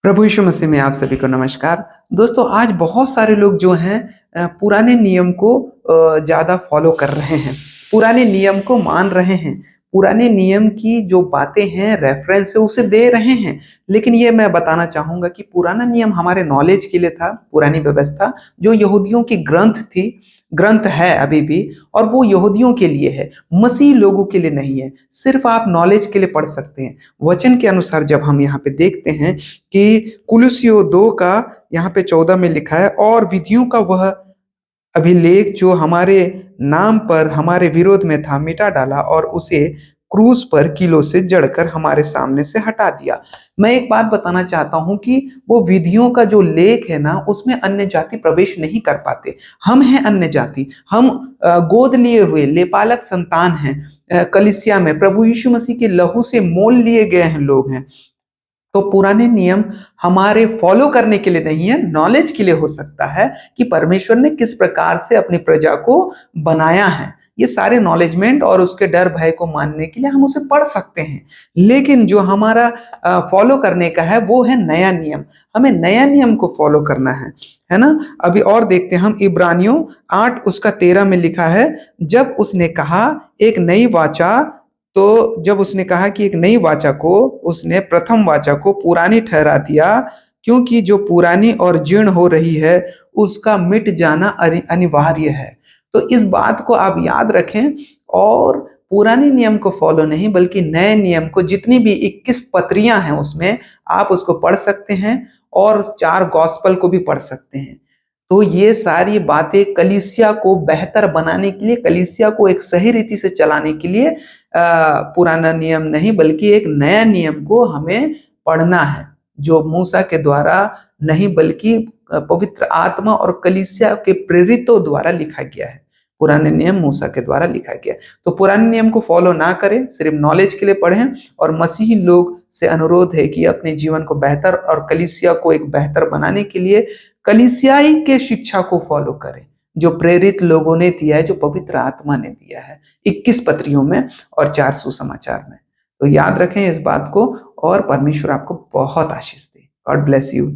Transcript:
प्रभु यीशु मसीह में आप सभी को नमस्कार। दोस्तों, आज बहुत सारे लोग जो हैं पुराने नियम को ज़्यादा फॉलो कर रहे हैं, पुराने नियम को मान रहे हैं, पुराने नियम की जो बातें हैं, रेफ़रेंस है, उसे दे रहे हैं। लेकिन ये मैं बताना चाहूँगा कि पुराना नियम हमारे नॉलेज के लिए था, पुरानी व्यवस्था जो यहूदियों की ग्रंथ थी, ग्रंथ है अभी भी, और वो यहूदियों के लिए है, मसीह लोगों के लिए नहीं है। सिर्फ़ आप नॉलेज के लिए पढ़ सकते हैं। वचन के अनुसार जब हम यहाँ पे देखते हैं कि कुलुस्सियों 2 का यहाँ पे 14 में लिखा है, और विधियों का वह अभिलेख जो हमारे नाम पर हमारे विरोध में था, मिटा डाला और उसे क्रूस पर कीलों से जड़कर हमारे सामने से हटा दिया। मैं एक बात बताना चाहता हूँ कि वो विधियों का जो लेख है ना, उसमें अन्य जाति प्रवेश नहीं कर पाते। हम हैं अन्य जाति, हम गोद लिए हुए लेपालक संतान हैं, कलीसिया में प्रभु यीशु मसीह के लहू से मोल लिए गए हैं लोग हैं। तो पुराने नियम हमारे फॉलो करने के लिए नहीं है, नॉलेज के लिए हो सकता है कि परमेश्वर ने किस प्रकार से अपनी प्रजा को बनाया है। ये सारे नॉलेजमेंट और उसके डर भय को मानने के लिए हम उसे पढ़ सकते हैं। लेकिन जो हमारा फॉलो करने का है वो है नया नियम। हमें नया नियम को फॉलो करना है ना? अभी और देखते हैं हम, इब्रानियों 8 उसका 13 में लिखा है, जब उसने कहा एक नई वाचा, तो जब उसने कहा कि एक नई वाचा को उसने प्रथम वाचा को पुरानी ठहरा दिया, क्योंकि जो पुरानी और जीर्ण हो रही है उसका मिट जाना अनिवार्य है। तो इस बात को आप याद रखें और पुराने नियम को फॉलो नहीं बल्कि नए नियम को, जितनी भी 21 पत्रियां हैं उसमें आप उसको पढ़ सकते हैं और 4 गॉस्पल को भी पढ़ सकते हैं। तो ये सारी बातें कलीसिया को बेहतर बनाने के लिए, कलीसिया को एक सही रीति से चलाने के लिए पुराना नियम नहीं बल्कि एक नया नियम को हमें पढ़ना है, जो मूसा के द्वारा नहीं बल्कि पवित्र आत्मा और कलीसिया के प्रेरितों द्वारा लिखा गया है। पुराने नियम मूसा के द्वारा लिखा गया है। तो पुराने नियम को फॉलो ना करें, सिर्फ नॉलेज के लिए पढ़ें, और मसीही लोग से अनुरोध है कि अपने जीवन को बेहतर और कलीसिया को एक बेहतर बनाने के लिए कलीसियाई के शिक्षा को फॉलो करें, जो प्रेरित लोगों ने दिया है, जो पवित्र आत्मा ने दिया है 21 पत्रियों में और 4 सुसमाचार में। तो याद रखें इस बात को, और परमेश्वर आपको बहुत आशीष दे। God bless you.